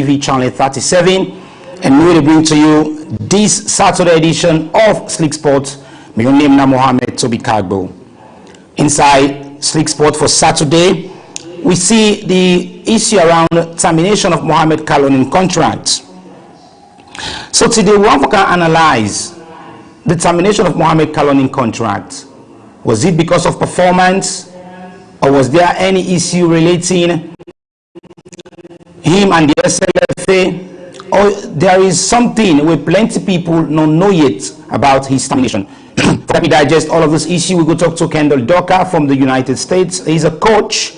TV channel 37, and we will bring to you this Saturday edition of Slik Sport. My name is Mohammed Toby Kagbo. Inside Slik Sport for Saturday, we see the issue around termination of Mohamed Kalonin contract. So today we want to analyze the termination of Mohamed Kalonin contract. Was it because of performance, or was there any issue relating him and the SLFA, or there is something where plenty people don't know yet about his termination? Let me digest all of this issue. We go talk to Kendall Docker from the United States. He's a coach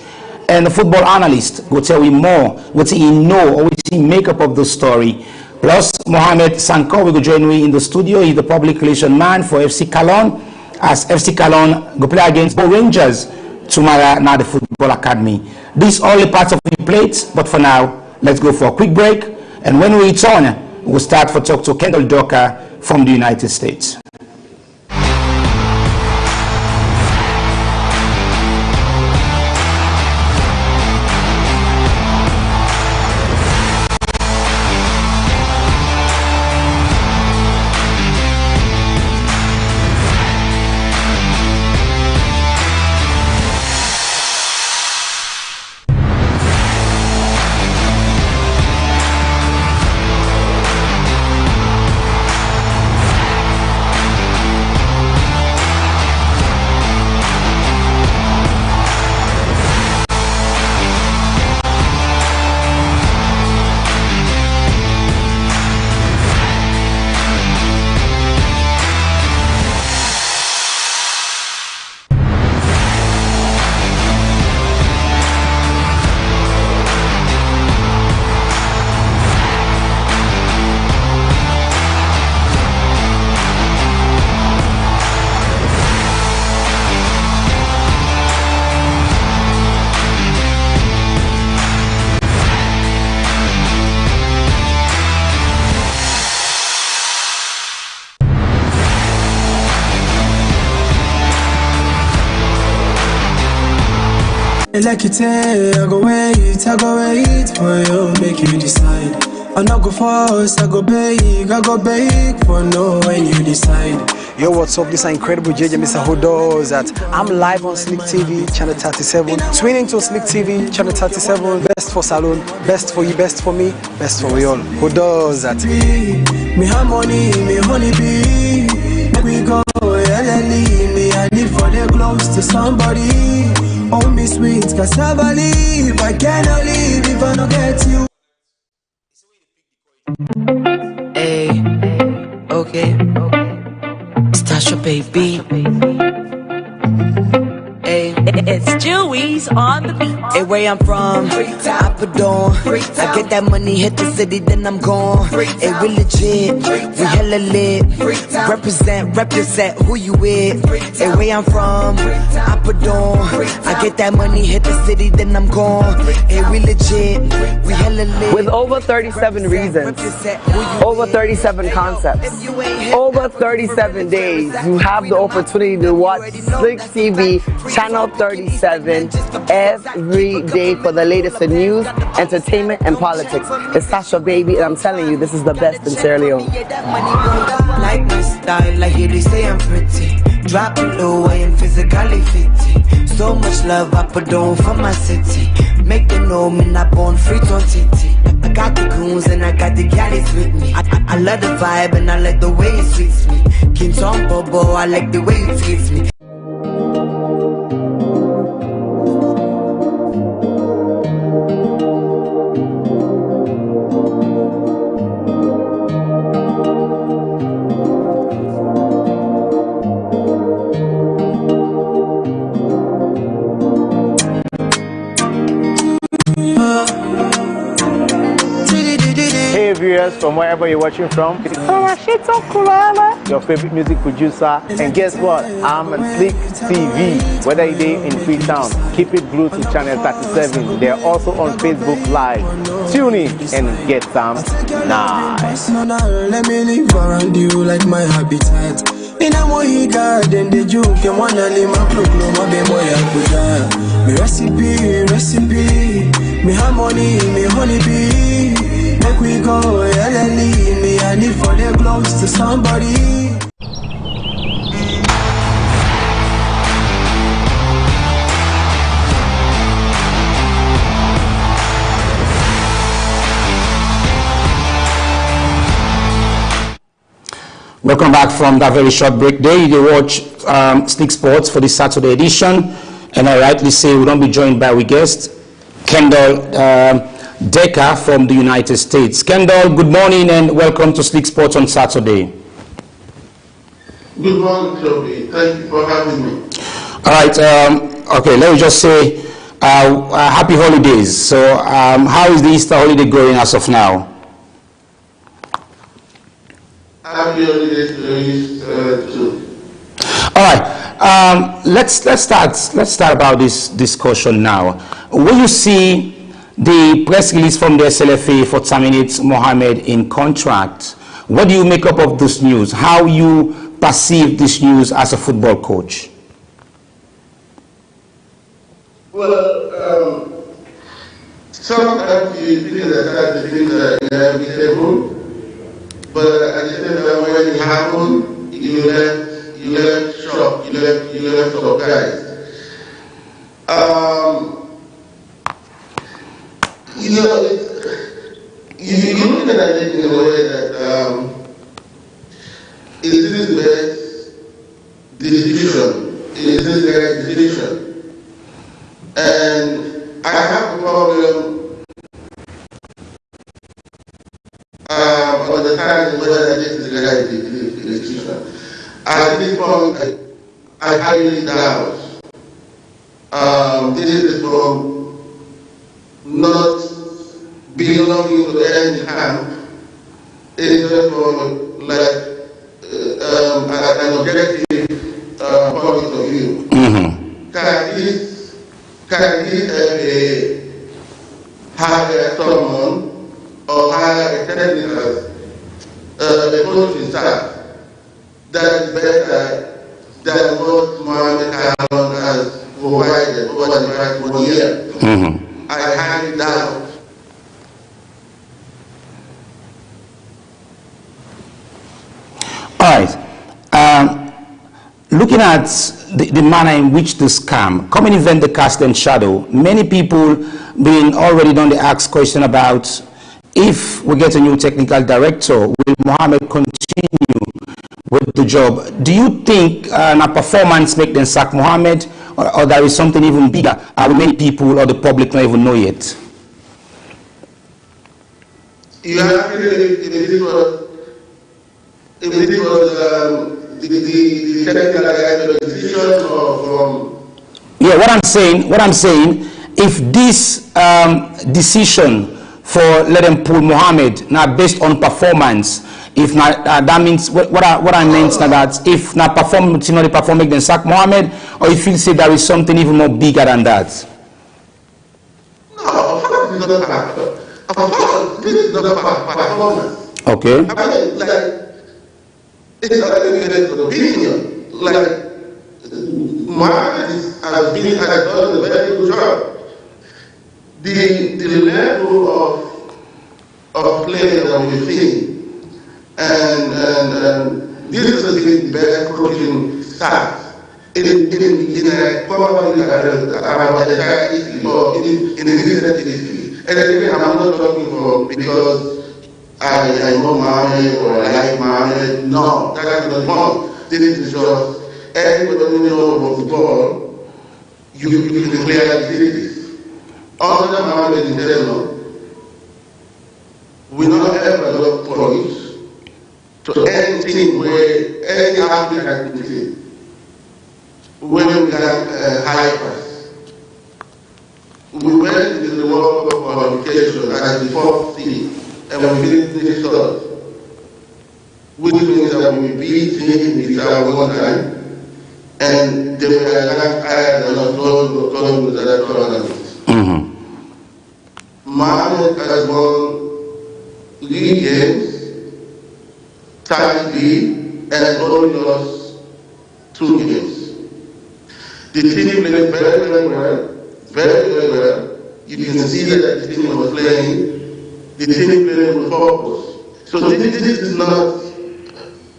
and a football analyst. We'll tell you more what he know or what he make up of the story. Plus, Mohamed Sanko will join me in the studio. He's the public relation man for FC Cologne, as FC Cologne go play against Bo Rangers tomorrow now the football academy. These all the parts of the plate, but for now, let's go for a quick break. And when we return, we'll start for talk to Kendall Docker from the United States. Like you say, I go wait for you, make you decide. I not go force, I go beg for no when you decide. Yo, what's up? This is incredible JJ Mr. Who does that? I'm live on Slik TV, channel 37. Twinning to Slik TV, channel 37. Best for Salon, best for you, best for me, best for we all. Who does that? Me have money, me honey bee. We go, me I need for the close to somebody. Oh, me sweet cassava leaf, I cannot leave if I don't get you. Hey, okay. Stash your baby. Hey, it's Jewies on the beat. Hey, where I'm from, Appadon. I get that money, hit the city, then I'm gone. Hey, we legit, we hella lit. Represent who you with. Hey, where I'm from, Appadon. I get that money, hit the city, then I'm gone. Hey, we legit, we hella lit. With over 37 reasons, over 37 concepts, over 37 days, you have the opportunity to watch Slik TV, channel 37, every day for the latest in news, entertainment, and politics. It's Sasha Baby, and I'm telling you, this is the best in Sierra Leone. Like my style, like here they say I'm pretty. Drop it low, I am physically fit. So much love I put on for my city. Make them know me not born free on titty. I got the goons and I got the galleys with me. I love the vibe and I like the way it sweets me. King Tom Bobo, I like the way it treats me. Viewers from wherever you're watching from, your favorite music producer, and guess what? I'm on Slik TV. Whether you're in Freetown, keep it glued to channel 37. They're also on Facebook Live. Tune in and get some nice. Let me live around you like my habitat. In a way garden, the juke, you wanna live my proclaim, my be boy I me recipe, me harmony, me honey bee. go, yeah, leave me. I need for the close to somebody. Welcome back from that very short break there. You watch Slik Sports for this Saturday edition, and I rightly say we don't be joined by our guest, Kendall Decker from the United States. Kendall, good morning and welcome to Slik Sports on Saturday. Good morning, Toby. Thank you for having me. All right. Okay, let me just say happy holidays. So how is the Easter holiday going as of now? Happy holidays to you too. All right. Let's start about this discussion now. When you see the press release from the SLFA for terminate Mohammed in contract, what do you make up of this news? How you perceive this news as a football coach? Well, sometimes you think that the things are inevitable, but at the same time when it happened, you left shocked, you left surprised. You know, you look at it in a way that is this the best decision? Is this the right decision? And I have a problem understanding whether this is the right decision. At this point, I highly doubt this is from not belonging to any camp. It's just from like an objective point of view. Mm-hmm. Can this hire someone or hire a technical a coaching staff that is better than what Mohamed Kalon has provided over the past 1 year? Mm-hmm. I highly doubt. All right. Looking at the manner in which this scam, coming event the cast and shadow, many people being already done the ask question about if we get a new technical director, will Mohammed continue with the job? Do you think a performance make them sack Mohammed, or there is something even bigger many people or the public don't even know yet? You have to if this was the technical director decision or from... Yeah, what I'm saying, if this decision for let them pull Mohammed now based on performance, if not that means what I meant now that if not performance, you know, the performance then sack Mohammed, or if you say there is something even more bigger than that. No, of course it's not of course this is not performance. Okay. I mean, like, it's not an opinion. Like, Mohammed has done a very good job. The level of play that we've seen, and this has been the best coaching staff in probably our entire history or in the recent history. And again, I'm not talking because I know Mohammed or I like Mohammed. No, that's not the point. This is just everybody who knows football, you can clearly see this. Other Mohammed in general, we not ever look points to anything where any athlete has been played. When we got high pass, we went into the World Cup qualification as the fourth team. And we finished this third, which means that we beat him with our 1 time, and they were ranked higher than us going with that tournament. Mohammed has won 3 games, tied league, and only lost 2 games. The team played very well. You can see that the team was playing. the team played with purpose. So this is not,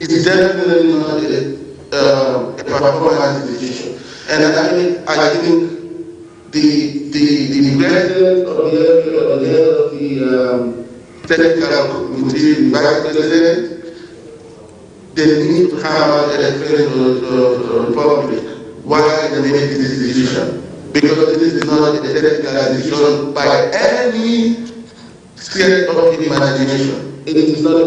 it's definitely not a performance decision. And I think the president of the head of the technical committee, the vice president, they need to have an explain to the public why they made this decision. Because this is not a technical decision by any stretch of imagination. It is not a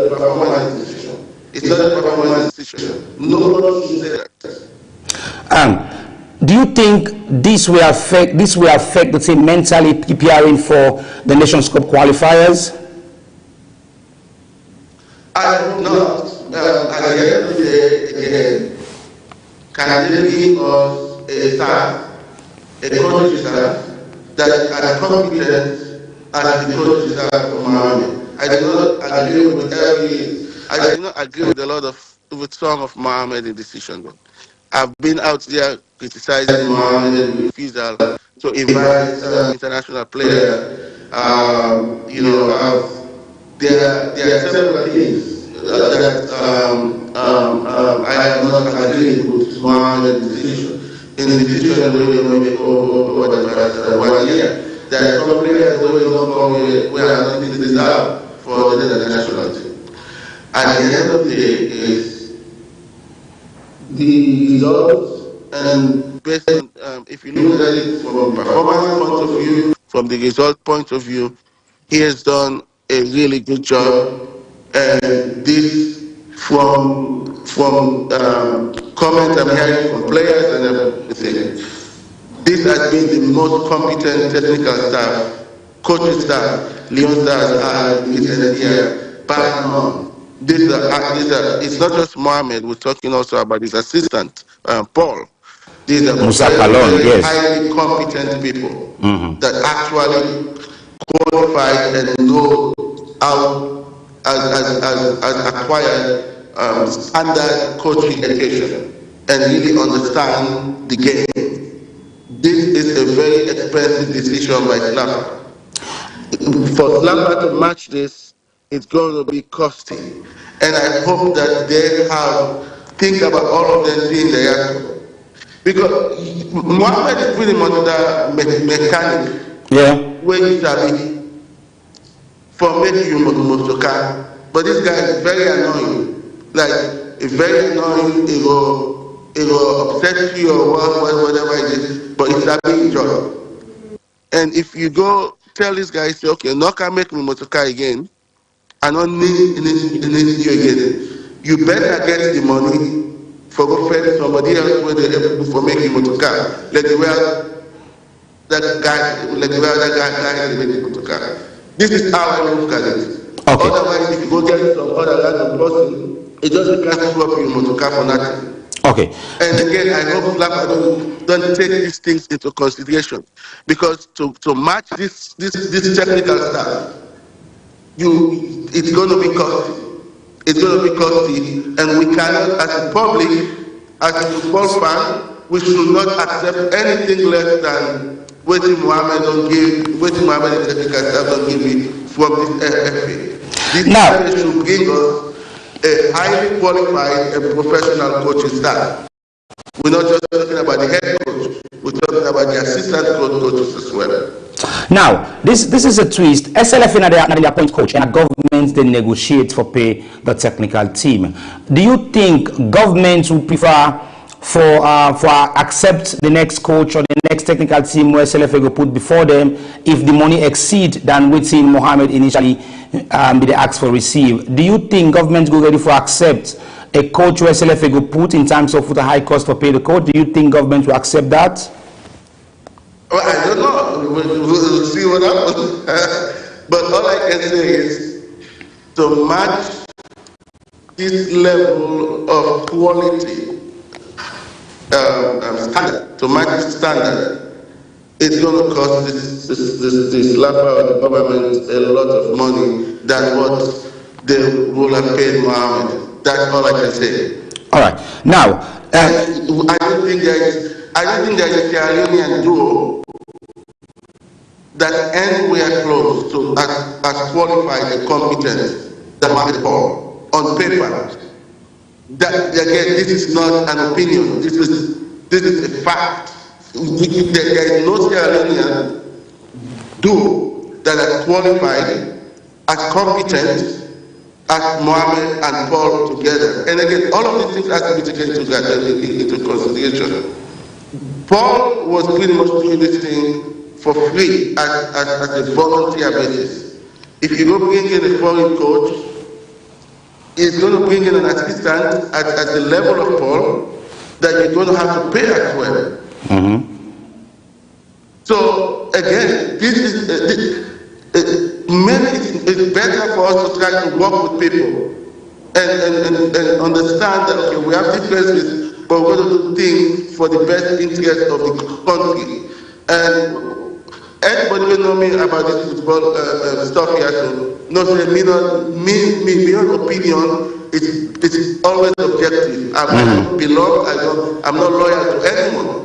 performance decision. It's not a performance decision. No one should say that. Do you think this will affect the team mentally preparing for the Nations Cup qualifiers? I hope not. At the end of the day, again, can they give us a staff, a coaching staff that is as competent as the coaching staff of Mohammed? I do not agree with I do not agree with some of Mohammed's decision. I've been out there criticizing Mohammed's refusal to invite international players. There are several things that I have not agreed with Mohammed's decision. In the decision we made over the past 1 year, that some players always don't come we are not this out for the national team. At the end of the day, is the results, and based on if you look at it from a performance point of view, from the result point of view, he has done a really good job. And this from comments I'm hearing from players and everything, this has been the most competent technical staff, coaching staff Leon Stars had in this year, bar none. It's not just Mohamed, we're talking also about his assistant, Paul. These are very highly competent people that actually qualified and know how as acquired standard coaching education and really understand the game. This is a very expensive decision by Slapper. For Slapper to match this, it's going to be costly. And I hope that they think about all of them being there. Because Mohammed is pretty much the mechanic. Yeah. Where you sabi for making you motoka. But this guy is very annoying. Like, it's very annoying, it will upset you or whatever it is, but it's a big job. And if you go tell this guy, say, okay, no can make me motoka again, I don't need you again. You better get the money for go pay somebody else where they're able for making motoka. Like the way that guy is making motoka. This is how I look at it. Okay. Otherwise, if you go get some other random person, it just can't swap you motoka for nothing. Okay. And again, I hope Slapper don't take these things into consideration, because to match this technical stuff, it's going to be costly. It's going to be costly, and we cannot, as a public, as a football fan, we should not accept anything less than what Mohammed don't give, what Mohammed technical staff don't give me from this FA. This now should bring us a highly qualified and professional coaching staff. We're not just talking about the head coach, we're talking about the assistant coaches as well. Now, this is a twist. SLF not the appoint coach, and government they negotiate for pay the technical team. Do you think government would prefer for accept the next coach or the next technical team where SLF will put before them if the money exceed than waiting Mohammed initially they ask for receive? Do you think government go ready for accept a coach where SLF will put in terms of the high cost for pay the coach? Do you think government will accept that? Well, I don't know. We'll see what happens. But all I can say is to match this level of quality standard, to match the standard, it's going to cost this Slapper of the government a lot of money than what they will have paid Mohammed. That's all I can say. All right. Now, I don't think there is a Sierra Leonean duo that anywhere close to as qualified and competent than Mohamed Paul on paper. That again, this is not an opinion. This is a fact. There is no Sierra Leonean duo that are qualified, as competent as Mohamed and Paul together. And again, all of these things have to be taken into consideration. Paul was pretty much doing this thing for free as a volunteer basis. If you go bring in a foreign coach, he's going to bring in an assistant at the level of Paul that you're going to have to pay as well. Mm-hmm. So again, this is maybe it's better for us to try to work with people and understand that okay, we have differences, but we're going to do things for the best interest of the country. And anybody will know me about this football stuff here, so no, say me beyond opinion. It's always objective. I don't belong. I'm not loyal to anyone.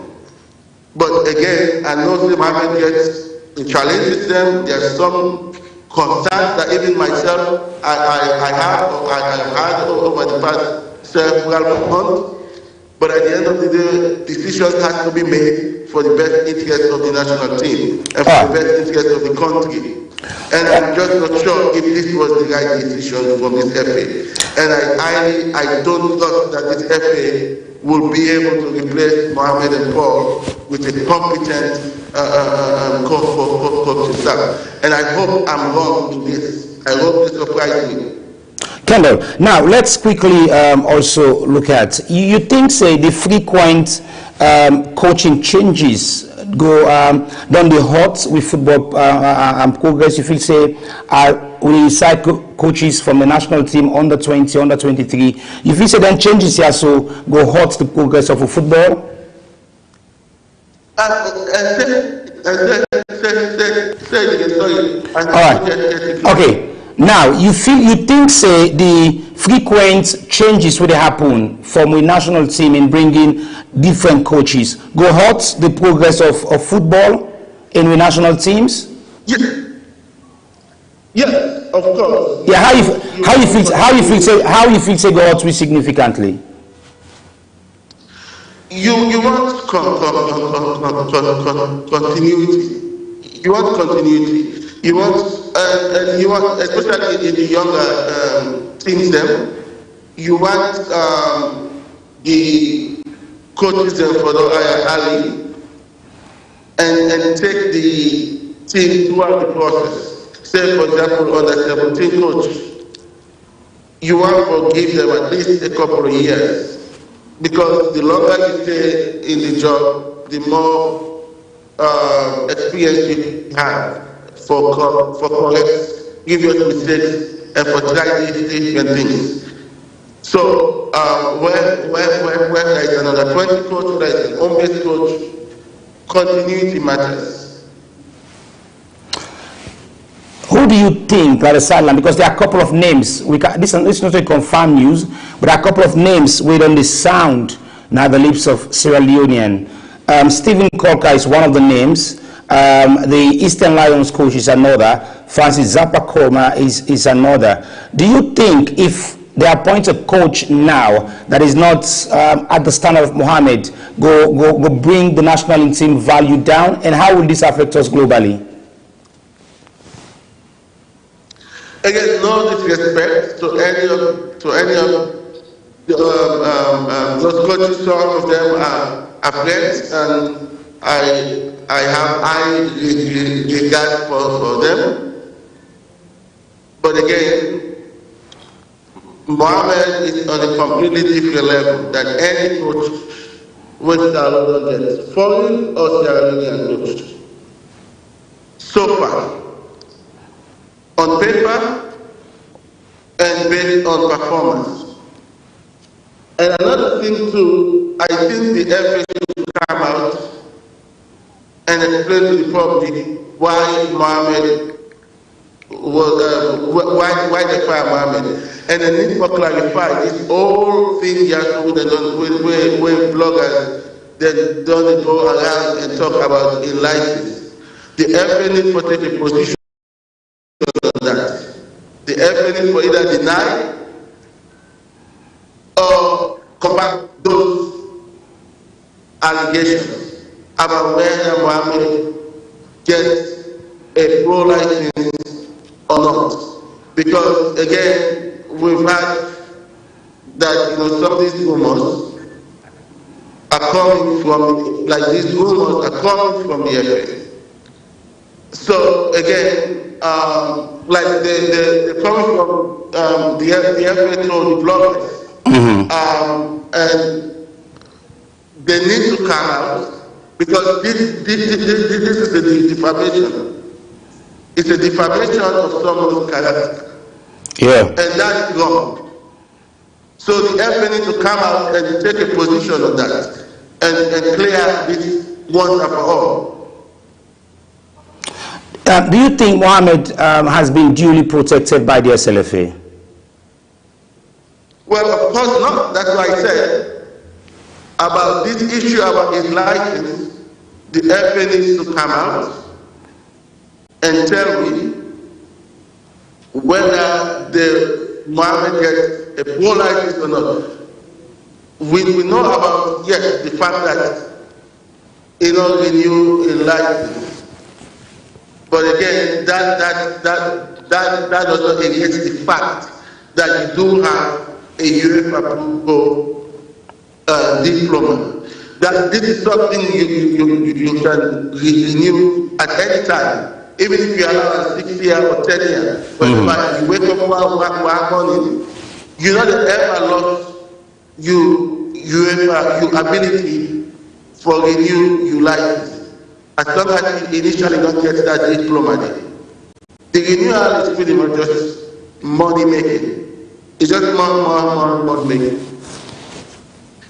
But again, I know the Mohammed gets challenges them. There are some concerns that even myself I have had over the past several months. But at the end of the day, decisions have to be made for the best interest of the national team and for the best interest of the country. And I'm just not sure if this was the right decision from this FA. And I don't trust that this FA will be able to replace Mohamed and Paul with a competent coaching staff. And I hope I'm wrong to this. I hope this surprises me. Kendall, now let's quickly also look at, you think, say, the frequent coaching changes go down the hot with football progress, you feel, say, when you cite coaches from the national team under 20, under 23, you feel, say, then changes here so go hot the progress of football? All right. Okay. Now, you think, say, the frequent changes will happen from a national team in bringing different coaches go hurt the progress of football in the national teams? Yes, of course. Yeah, how you feel say go hurt significantly? You want continuity. You want continuity. You want, especially in the younger teams, you want the coaches for the early and take the team throughout the process. Say, for example, under 17 coach, you want to give them at least a couple of years, because the longer you stay in the job, the more experience you have for correct, give your mistakes, and for trying these different things. So when there is another 20 coach, there is an home-based coach, continuity matters. Who do you think are the sideline? Because there are a couple of names. This is not a confirmed news, but there are a couple of names wait on the sound now the lips of Sierra Leonean. Stephen Corker is one of the names. The Eastern Lions coach is another. Francis Zappa-Koma is another. Do you think if they appoint a coach now that is not at the standard of Mohamed, go bring the national team value down? And how will this affect us globally? Again, no disrespect to any of those coaches. Some of them are friends, and I have high regard for them. But again, Mohamed is on a completely different level than any coach with Sierra Leone, foreign or Sierra Leonean coach. So far, on paper and based on performance. And another thing too, I think the FA should come out and explain to the public why Mohamed was why they fired Mohamed. And they need to clarify this whole thing here where bloggers they don't go around and talk about in license. the FA needs to take a position on that. The FA needs to either deny or combat those allegations about whether Mohammed gets a pro license or not. Because again, we've had that some of these rumors are coming from, like these rumors are coming from the FA. So again, like they're coming from the FA told the bloggers, and they need to come out because this is a defamation. It's a defamation of someone's character. Yeah. And that is wrong. So the FA needs to come out and take a position on that and clear this once and for all. Do you think Mohammed has been duly protected by the SLFA? Well, of course not. That's why I said about this issue about his license, the FA needs to come out and tell me whether the Mohammed gets a pro license or not. We know about, yes, the fact that renew a license. But again, that does not erase the fact that you do have a UEFA approval diploma. That this is something you can renew at any time. Even if you allow a 6 year or 10 year, but you wake up one morning, you know that ever lost your ability for renew your license. As long as you initially don't get that diploma, the renewal is pretty much just money making. It's just more making.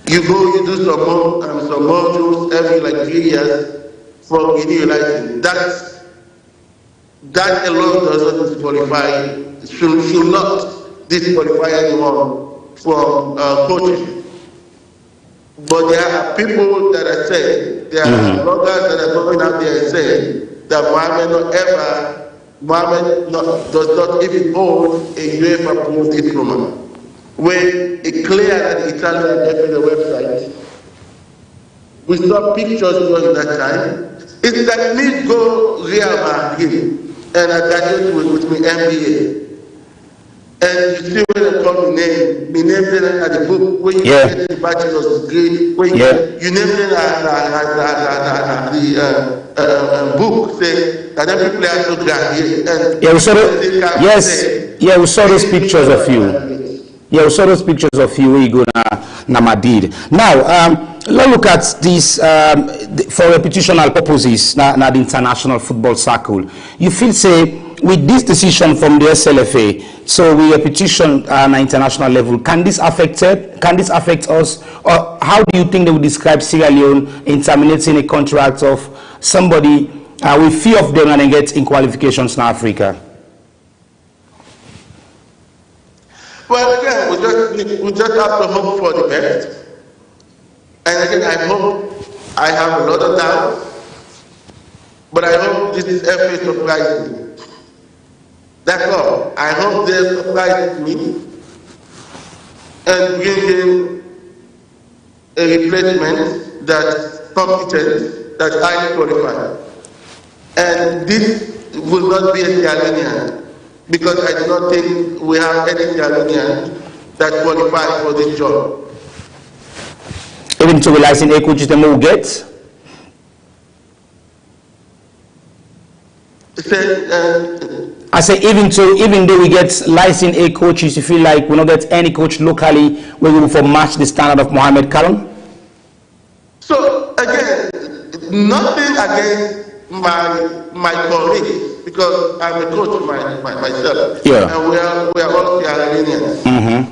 You go, you do some modules every like 3 years for renew your license. That alone does not disqualify, should not disqualify anyone from coaching. But there are people that are saying, there are bloggers that are going out there and saying that Mohammed does not even hold a UEFA approved diploma. When it clear that the Italian FA website, we saw pictures during that time. It's like me go Real Madrid and I graduate with my MBA. And you see when they call my name there at the book, when you get the bachelor's degree, when you name it at the book, say that every player should graduate. We saw those pictures of you. Yeah, we saw those pictures of you where you go na Madrid. Now, let's look at this for reputational purposes, na the international football circle. You feel say with this decision from the SLFA, so we repetition on an international level, can this affect us, or how do you think they would describe Sierra Leone in terminating a contract of somebody with few of them and then get in qualifications in Africa? Well, again, we just have to hope for the best. And again, I have a lot of doubts, but I hope this FA surprises me. That's all. I hope they surprise me and bring in a replacement that's competent, that's highly qualified. And this will not be a Sierra Leonean, because I do not think we have any Sierra Leonean that qualifies for this job. Even to realizing a coach is the more get? I say even though we get licensed A coaches, you feel like we don't get any coach locally we will for match the standard of Mohammed Karam? So again, nothing against my colleagues, because I'm a coach myself. Yeah. And we are all Sierra Leoneans.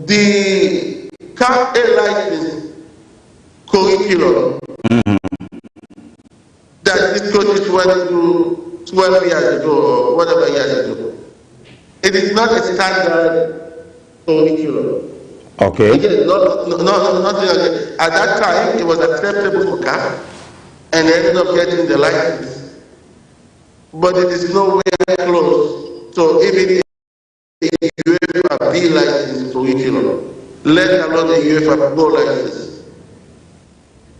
The CAF A license curriculum that these coaches went through 12 years ago or whatever years ago, it is not a standard curriculum. Okay. Again, nothing again. At that time, it was acceptable for CAF. and ended up getting the license, but it is nowhere close to even the UEFA B license curriculum, let alone the UEFA Pro license.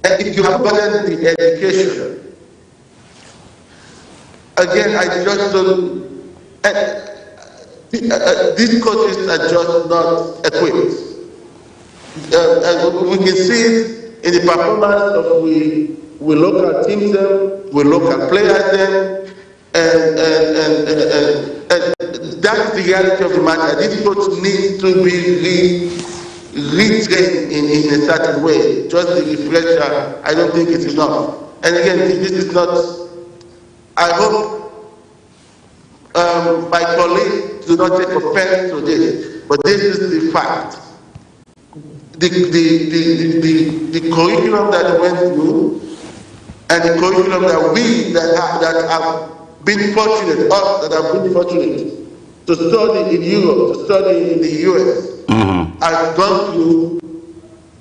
And if you abandon the education, again, I just don't, these coaches are just not equipped. We can see it in the performance of we local teams them, we local players them, and that's the reality of the matter. This coach needs to be retrained in a certain way. Just the refresher, I don't think it's enough. And again, this is not, I hope my colleagues do not take offense to this, but this is the fact. The curriculum that went through and the curriculum that we that have been fortunate, us that have been fortunate to study in Europe, to study in the US, have gone through,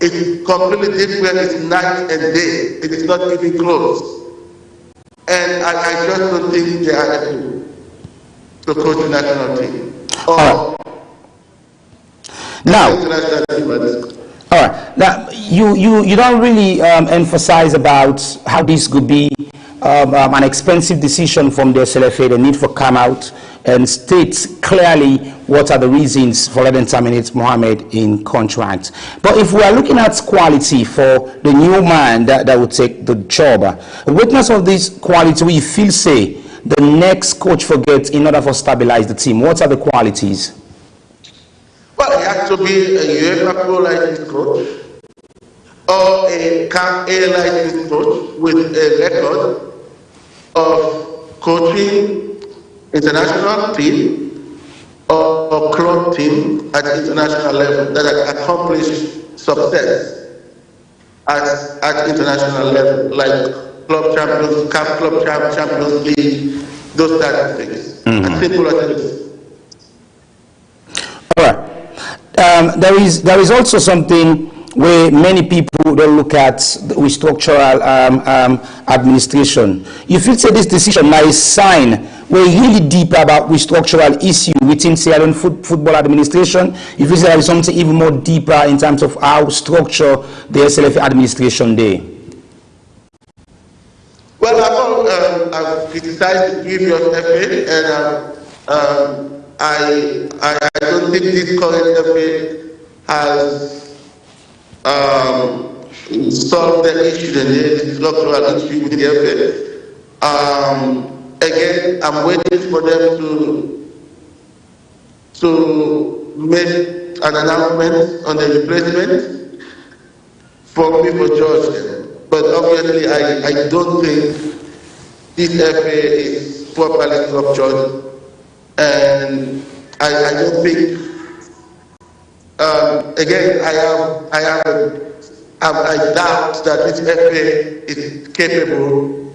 it's completely different. It's night and day. It is not even close. And I just don't think they are able to coach the national team. All right. Now, you don't really emphasize about how this could be an expensive decision from the SLFA. The need for come out and state clearly what are the reasons for letting terminate Mohamed in contract. But if we are looking at quality for the new man that will take the job, a witness of this quality, we feel say the next coach forgets in order for stabilize the team. What are the qualities? Well, it has to be a UEFA Pro licensed coach or a CAF A licensed coach with a record of coaching international team or club team at international level that have accomplished success at international level, like club champions, CAF club champions league, those type of things. As simple as it is. All right. There is also something where many people don't look at with structural administration. You feel say this decision might sign we're really deep about with structural issue within Sierra Leone football administration. You feel say there is something even more deeper in terms of how structure the SLF administration there. Well, I've criticized the previous FA, and I don't think this current FA has solved the issue, the structural issue with the FA. Again, I'm waiting for them to make an announcement on the replacement for me for George. But obviously, I don't think this FA is properly structured. And I don't think, again, I doubt that this FA is capable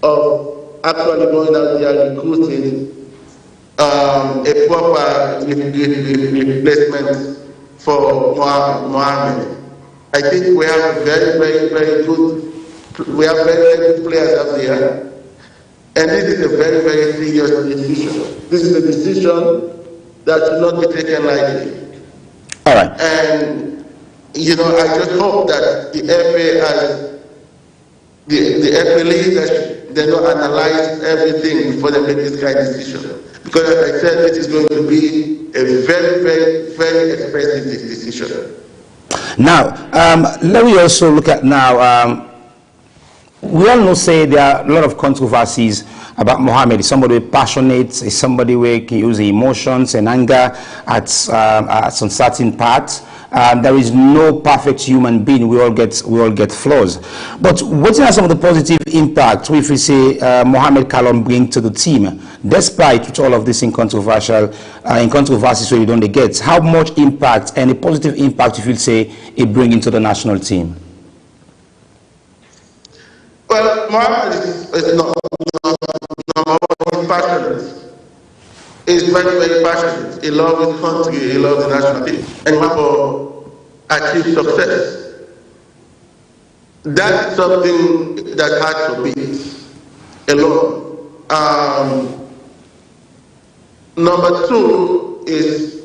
of actually going out there and recruiting a proper replacement for Mohamed. I think we have very good players out there. And this is a very serious decision. This is a decision that should not be taken lightly. All right. And, you know, I just hope that the FA has, the FA leadership, they don't analyze everything before they make this kind of decision. Because as I said, this is going to be a very expensive decision. Now, let me also look at now, we all know say there are a lot of controversies about Mohamed. He's somebody passionate, he's somebody who can use emotions and anger at some certain parts. There is no perfect human being. We all get flaws. But what are some of the positive impacts if we say Mohamed Kalon bring to the team, despite all of this in controversies where you don't get? How much impact and a positive impact if you say it bring into the national team? Well, Mohamed is not passionate. He's very passionate. He loves his country, he loves the national team, and he wants to achieve success. That's something that had to be alone. Number two is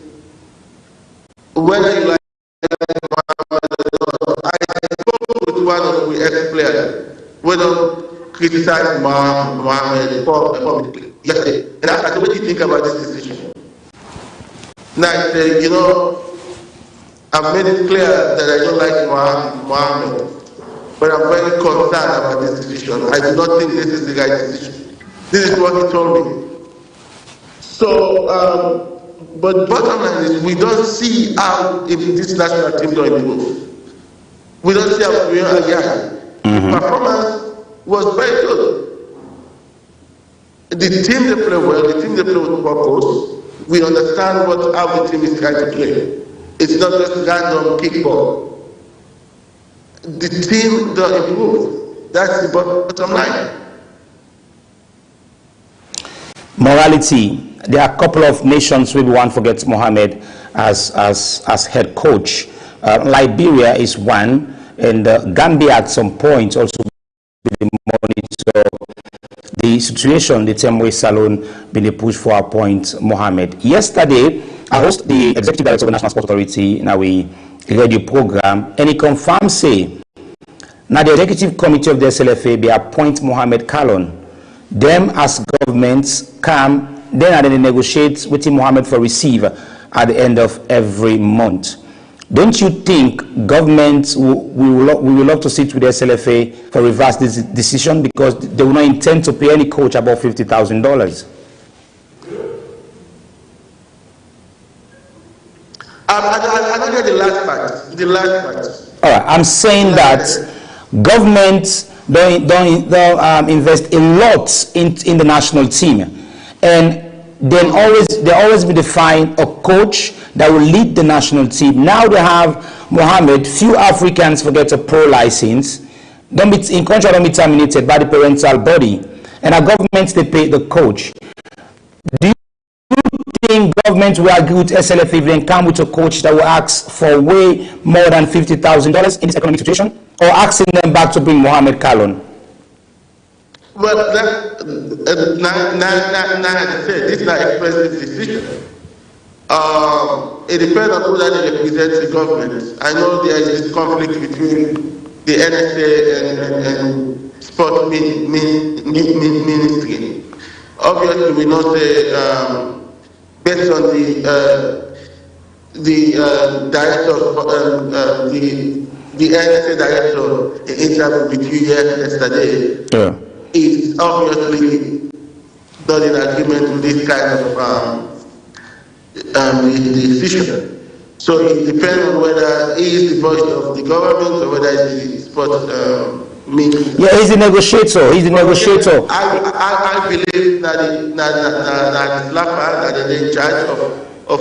whether you like I spoke with one of the ex-players, we don't criticize Mohammed publicly yesterday, and I said, what do you think about this decision? Now I said, you know, I've made it clear that I don't like Mohammed, but I'm very concerned about this decision. I do not think this is the right decision. This is what he told me. So, but bottom line is, we don't see how if this national team don't improve. We don't see how we are The performance was very good. The team they play well, the team they play with purpose. We understand how the team is trying to play. It's not just random kickball. The team don't improve. That's the bottom line. Morality. There are a couple of nations where one forgets Mohammed as head coach. Liberia is one, and Gambia at some point also will monitor the situation. The same way Salon been pushed for appoint Mohammed. Yesterday, I hosted the executive director of the National Sports Authority in our radio program, and he confirmed say now the executive committee of the SLFA be appoint Mohammed Kalon. Them as governments come. Then they negotiate with Mohammed for receive at the end of every month. Don't you think governments we will love to sit with the SLFA for reverse this decision because they will not intend to pay any coach above $50,000? I don't get the last part. The last part. All right, I'm saying that governments don't invest a lot in the national team. And then they always be defined a coach that will lead the national team. Now they have Mohammed. Few Africans forget a pro license. In contract, don't be terminated by the parental body. And our governments, they pay the coach. Do you think government will agree with SLF if they come with a coach that will ask for way more than $50,000 in this economic situation? Or asking them back to bring Mohammed Kalon? Well, I said, this is not expensive decision. It depends on who that represents the government. I know there is this conflict between the NSA and sports ministry. Obviously, we know say based on the director of the NSA director interview with you yesterday. Yeah. Is obviously done in agreement with this kind of decision. So it depends on whether he is the voice of the government or whether it's the sports ministry. Yeah, he's the negotiator. He's the negotiator. I believe that Lapa, that is in charge of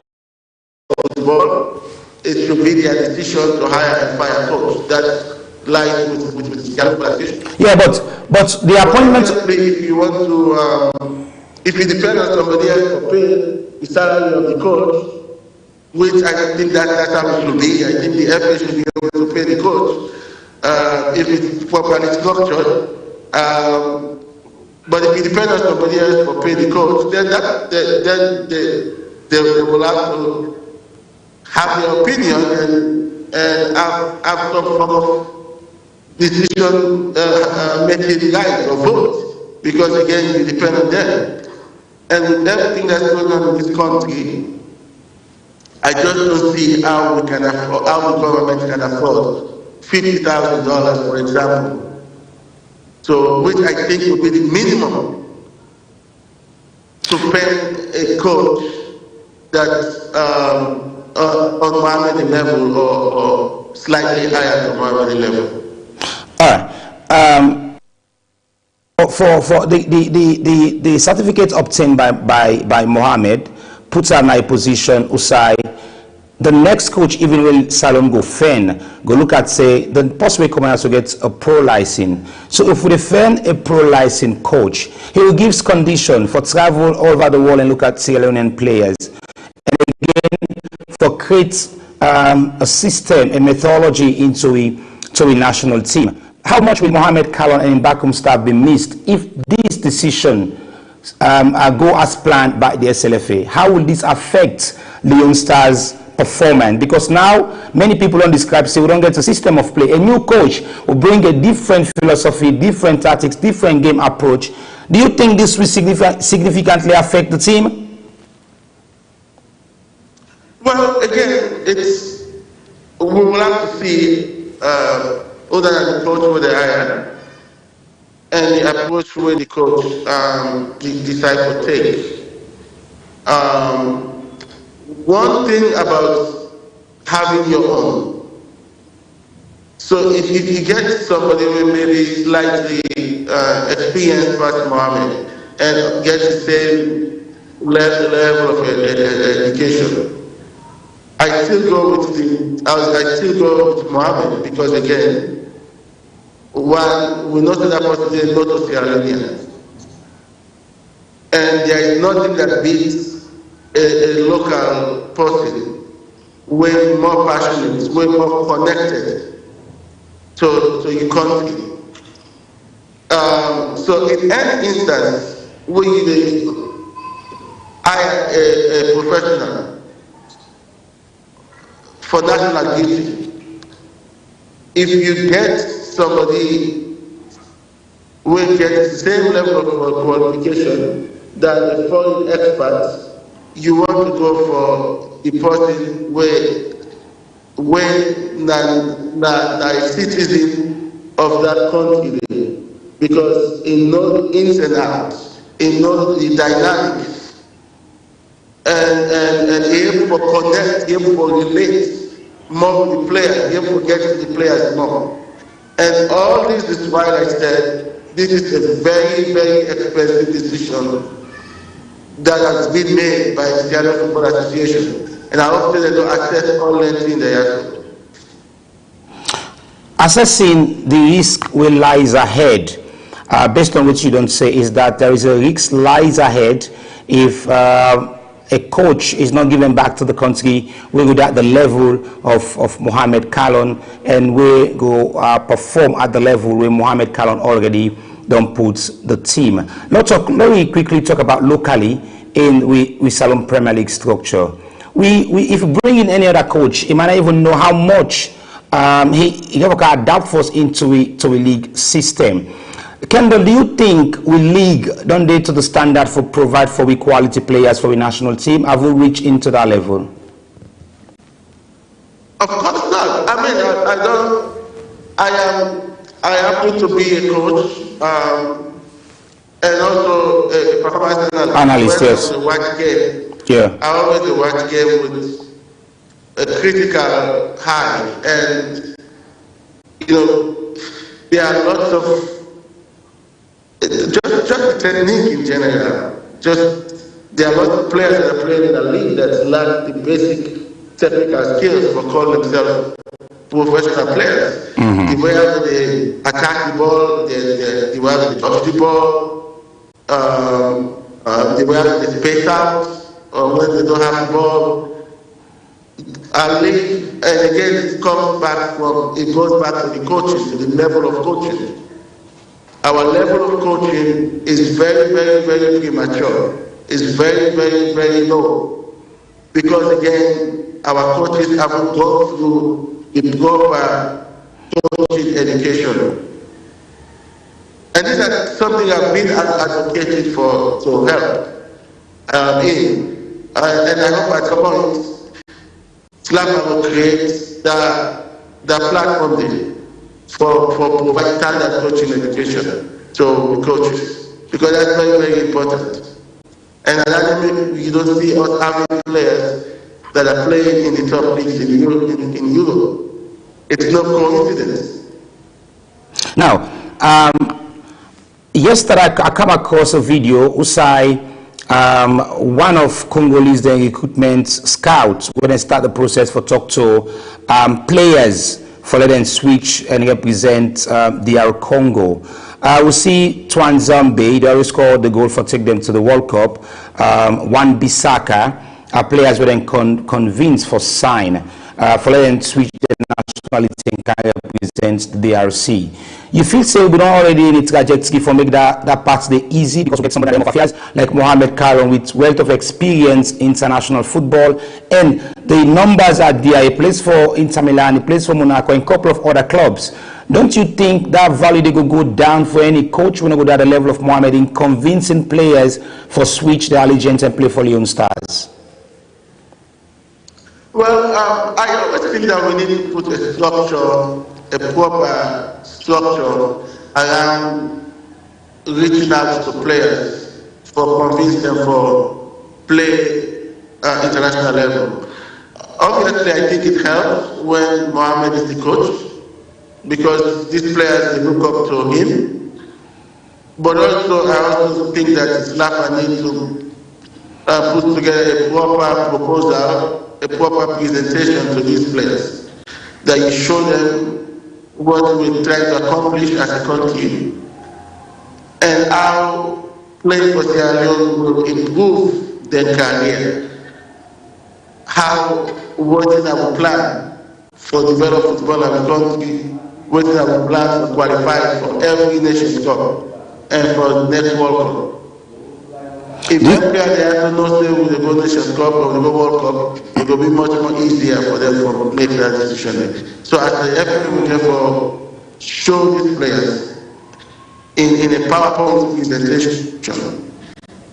football, it should be their decision to hire and fire coach. That lies with calculation. Yeah, but the appointment. If you want to, if you depend on somebody else to pay the salary of the coach, which I don't think that's how it should be. I think the FA should be able to pay the coach if it's properly structured. But if you depend on somebody else to pay the coach, then they will have to have their opinion and have some form of decision making right or vote, because again you depend on them. And with everything that's going on in this country, I just don't see how we can afford, how the government can afford $50,000, for example. So, which I think would be the minimum to pay a coach that's on Mohammed level or slightly higher than Mohammed level. All right. For the certificate obtained by Mohammed puts her in a position, Usai, the next coach, even when Salon go look at, say, the possible coming to get a pro license. So if we defend a pro license coach, he will give condition for travel all over the world and look at Sierra Leonean players. And again, for create a system, a methodology into a national team. how much will Mohamed Kalon and Bakum staff be missed if this decision go as planned by the SLFA? How will this affect Leon Stars' performance? Because now many people don't describe, say we don't get a system of play. A new coach will bring a different philosophy, different tactics, different game approach. Do you think this will significantly affect the team? Well, again, we will have to see other than the coach with the hire and the approach where the coach decides to take. One thing about having your own, so if you get somebody who maybe slightly experienced past Mohammed and get the same level of education, I still go with Mohammed because again, one, we know that person is not a Sierra Leonean, and there is nothing that beats a local person way more passionate, way more connected to your country. So in any instance, we hire a professional for national duty. If you get somebody who gets the same level of qualification than a foreign expert, you want to go for the person when a citizen of that country, because he knows ins and outs, he knows the dynamics, and able to connect, able to relate more with the players, able to get to the players more. And all this is why I said this is a very, very expensive decision that has been made by the Sierra Football Association. And I hope they don't access all length in the airport. Assessing the risk will lies ahead, based on what you don't say, is that there is a risk lies ahead if a coach is not given back to the country, we go at the level of Mohamed Kalon, and we go perform at the level where Mohamed Kalon already done puts the team. Let me quickly talk about locally in we Salon Premier League structure. If we bring in any other coach, he might not even know how much he can adapt us into a league system. Kendall, do you think we league don't they to the standard for provide for we quality players for the national team? Have we reached into that level? Of course not. I mean, I happen to be a coach and also a performance analyst. Yes. Watch game. Yeah. I always watch game with a critical eye, and you know there are lots of just the technique in general. Just there are lots of players that are playing in the league that lack the basic technical skills for calling themselves professional players. The way they attack the ball, the way they touch the ball, the way they space out, or when they don't have the ball. And again, it goes back to the coaches, to the level of coaching. Our level of coaching is very, very, very premature. It's very, very, very low. Because again, our coaches haven't gone through the proper coaching education. And this is something I've been advocating for to help in. And I hope at some point, Slap will create the platform there for providing standard coaching education to coaches, because that's very, very important. And another thing, you don't see us having players that are playing in the top leagues in Europe. It's no coincidence. Now, yesterday I come across a video Usai, one of Congolese recruitment scouts when they start the process for talk to players for let them switch and represent DR Congo. We see Twan Zambe, they always scored the goal for take them to the World Cup. Wan Bissaka, players were then convinced for sign. for and switch the nationality and can represent the DRC. You feel say we don't already in its trajectory for make that part the easy because we get somebody of affairs like Mohamed Karon with wealth of experience in international football, and the numbers are there. He plays for Inter Milan, he plays for Monaco and a couple of other clubs. Don't you think that value they go down for any coach when they go down the level of Mohamed in convincing players for switch their allegiance and play for Leon Stars? Well, I always think that we need to put a structure, a proper structure around reaching out to players for convince them for play international level. Obviously, I think it helps when Mohamed is the coach because these players they look up to him. But also, I also think that Slafa needs to put together a proper proposal, a proper presentation to these players, that you show them what we try to accomplish as a country and how playing for Sierra Leone will improve their career, how what is our plan for developing football in the country, what is our plan to qualify for every Nations Cup and for the next World Cup. If they have to know say with the go Nations Cup or the World Cup, it will be much more easier for them to make that decision. So as the FA will therefore show these players in a PowerPoint presentation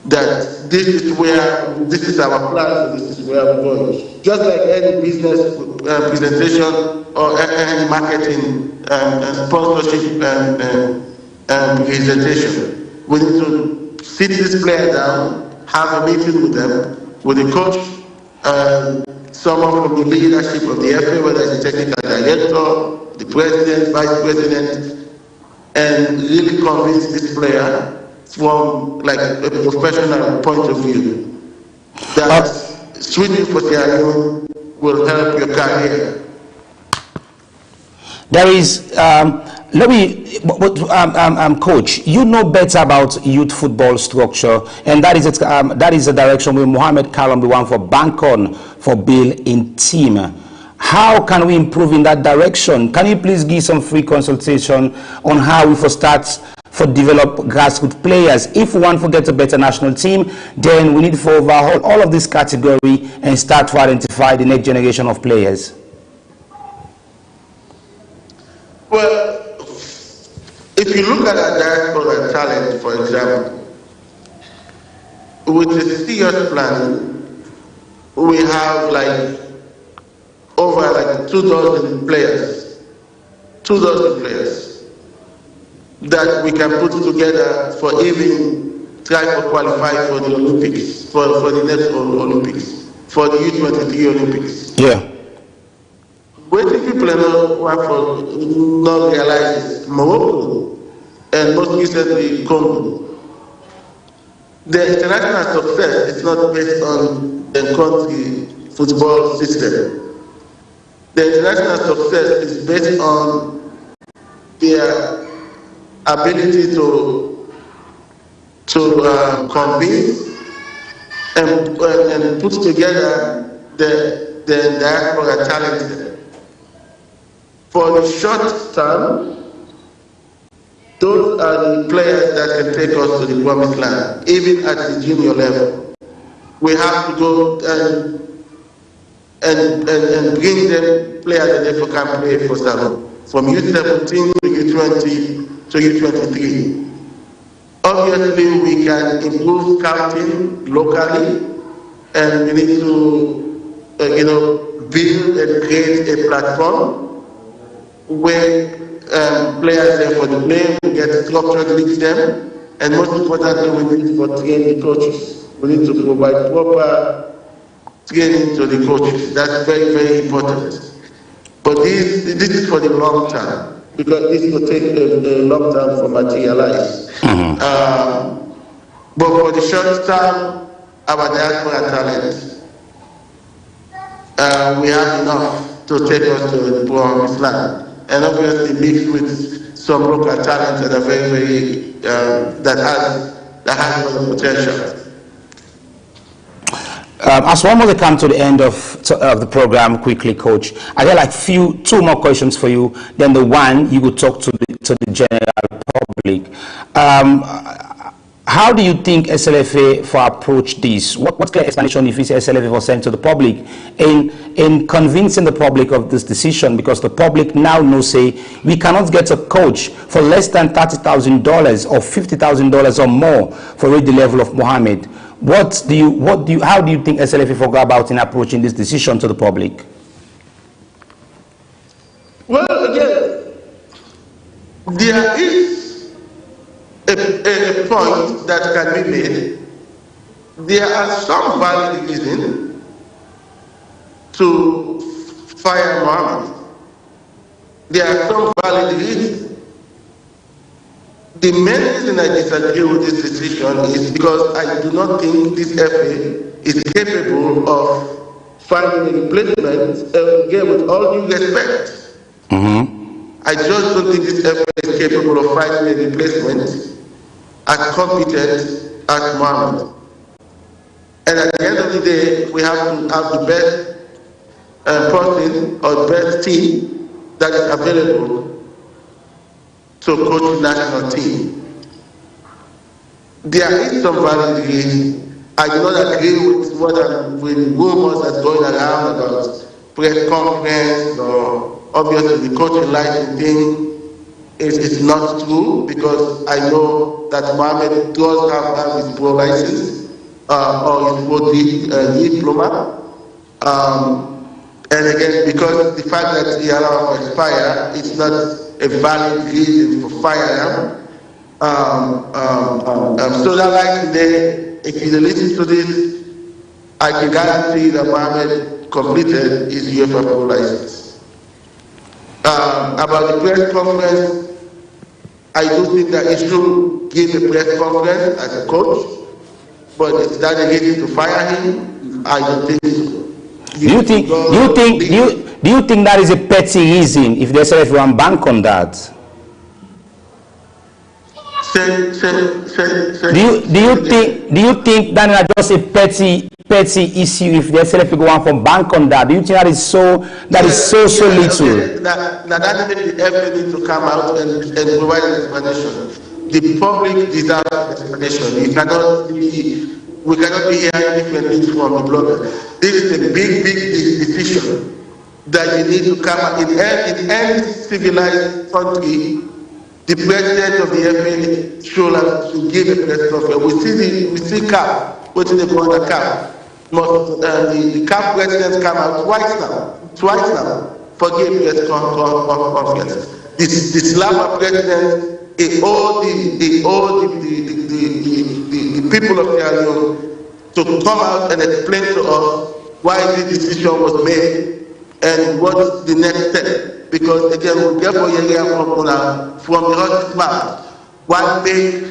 that this is our plan, this is where we're going. Just like any business presentation or any marketing sponsorship presentation, we need to sit this player down, have a meeting with them, with the coach, someone from the leadership of the FA, whether it's the technical director, the president, vice president, and really convince this player from like a professional point of view that switching for Sierra Leone will help your career. There is, Coach, you know better about youth football structure, and that is the direction where Mohamed Karam be one for bank on for Bill in team. How can we improve in that direction? Can you please give some free consultation on how we for start for develop grassroots players? If we want to get a better national team, then we need to overhaul all of this category and start to identify the next generation of players. Well, if you look at our diaspora talent, for example, with a serious plan, we have like over like 2,000 players, 2,000 players that we can put together for even try to qualify for the Olympics, for the next Olympics, for the U23 Olympics. Yeah. What people not realize is Morocco and most recently Congo. The international success is not based on the country football system. The international success is based on their ability to convince and put together the diaspora talent. For the short term, those are the players that can take us to the promised land, even at the junior level. We have to go and bring them players that they can play for Salon, from U17 to U20 to U23. Obviously, we can improve scouting locally, and we need to, build and create a platform where players there for the play, we get structured leads them, and most importantly, we need for training coaches. We need to provide proper training to the coaches. That's very, very important. But this is for the long term, because this will take a long time to materialize. But for the short term, our diaspora talent, we have enough to take us to the promised land. And obviously mixed with some local talents that are very, very that has a lot of potential. As we almost come to the end of the program, quickly, Coach, I got like two more questions for you. Then the one you would talk to the general public. How do you think SLFA for approach this? What's the explanation if it's SLFA for sent to the public in convincing the public of this decision? Because the public now knows, say, we cannot get a coach for less than $30,000 or $50,000 or more for the level of Mohammed. How do you think SLFA for go about in approaching this decision to the public? Well, again, there is a point that can be made. There are some valid reasons to fire Mohammed. There are some valid reasons. The main reason I disagree with this decision is because I do not think this FA is capable of finding a replacement, again, with all due respect. I just don't think this FA is capable of finding a replacement as competent as Mohammed. And at the end of the day, we have to have the best person or best team that is available to coach the national team. There is some valid reason. I do not agree with with rumors that's going around about press conference or obviously the coaching license thing. It's not true, because I know that Mohammed does have his pro license or his pro diploma. And again, because the fact that he allowed to expire, it's not a valid reason for firing him. So that like today, if you listen to this, I can guarantee that Mohammed completed his UEFA pro license. About the press conference, I do think that he should give a press conference as a coach, but is that a reason to fire him? I don't think so. Do you think that is a petty reason if there's everyone bank on that? Do you think that is just a petty issue if there's everyone go on for bank on that? Do you think that is so little? That makes the FA need to come out and provide an explanation. The public deserves an explanation. We cannot be hearing different things from the blogger. This is a big decision that you need to come out. In any civilized country, the president of the FA should give a press conference. We see CAF, which is the CAF. The CAF presidents come out twice now for giving press conference. The Slava president, all the people of Sierra Leone to come out and explain to us why this decision was made and what's the next step. Because again, we get from the hot map, what made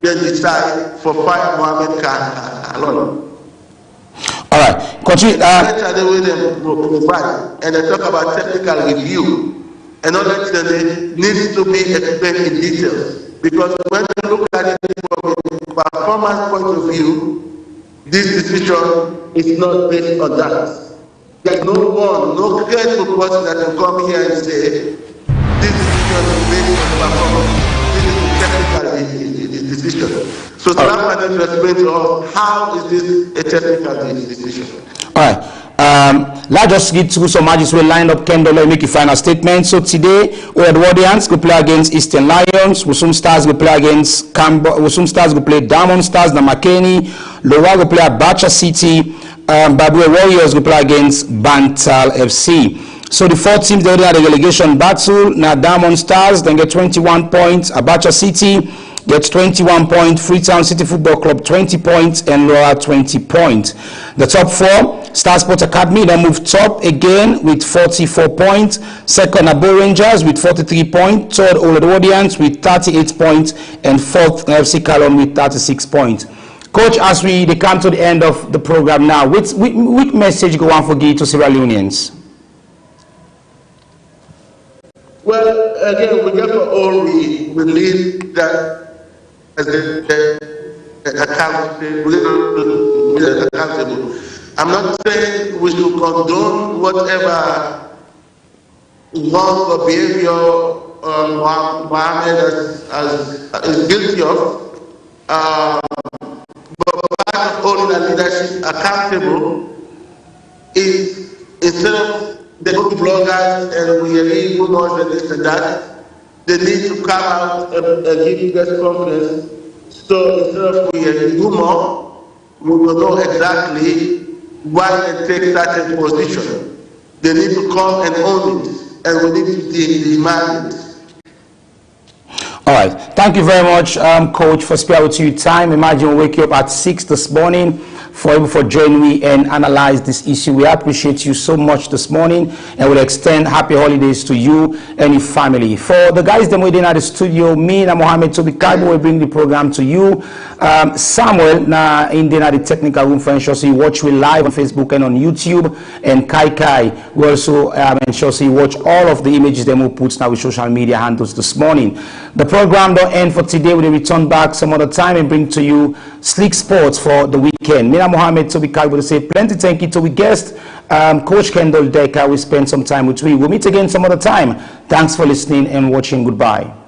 them decide for fire Mohammed Khan alone. All right, continue. And they talk about technical review. And all that needs to be explained in detail. Because when you look at it from a performance point of view, this decision is not based on that. There's no credible person that can come here and say, this decision is based on performance. This is a technical decision. So Slava needs to explain to us, how is this a technical decision? All right. Let's just get through some matches we lined up. Kendall, let me make a final statement. So today, we had Wardians go play against Eastern Lions. Wusum Stars go play against Wusum Stars go play Diamond Stars, Namakeni. Lowa go play at Bacha City. Babue Warriors go play against Bantal FC. So the four teams, they already had a relegation battle. Now Diamond Stars then get 21 points. Abacha City gets 21 points. Freetown City Football Club 20 points, and Laura 20 points. The top four, Star Sports Academy, they move top again with 44 points. Second, Abo Rangers with 43 points. Third, Old Wardians with 38 points, and fourth, FC Calon with 36 points. Coach, as they come to the end of the program now, which message go on for give to Sierra Leoneans? Well, again, we get for all we believe that as accountable. I'm not saying we should condone whatever wrong or behavior Mohammed is guilty of, but part of holding the leadership accountable is, instead of the bloggers and we read rumors and this and that, they need to come out and give press conference. So instead of we read rumor, we will know exactly why they take such a position. They need to come and own it, and we need to demand it. All right. Thank you very much, Coach, for sparing with you time. Imagine we wake you up at 6 this morning for joining me and analyze this issue. We appreciate you so much this morning, and we'll extend happy holidays to you and your family. For the guys that waiting at the studio, me and Mohammed Toby Kaibo will bring the program to you. Samuel na in the technical room for ensure so you watch we live on Facebook and on YouTube, and Kai we also ensure so you watch all of the images that we put now with social media handles this morning. The program don't end for today. We'll return back some other time and bring to you Slik Sports for the weekend. Mina Mohammed Toby Kaibo will say plenty thank you to we guest Coach Kendall Decker. We spend some time with we. We'll meet again some other time. Thanks for listening and watching. Goodbye.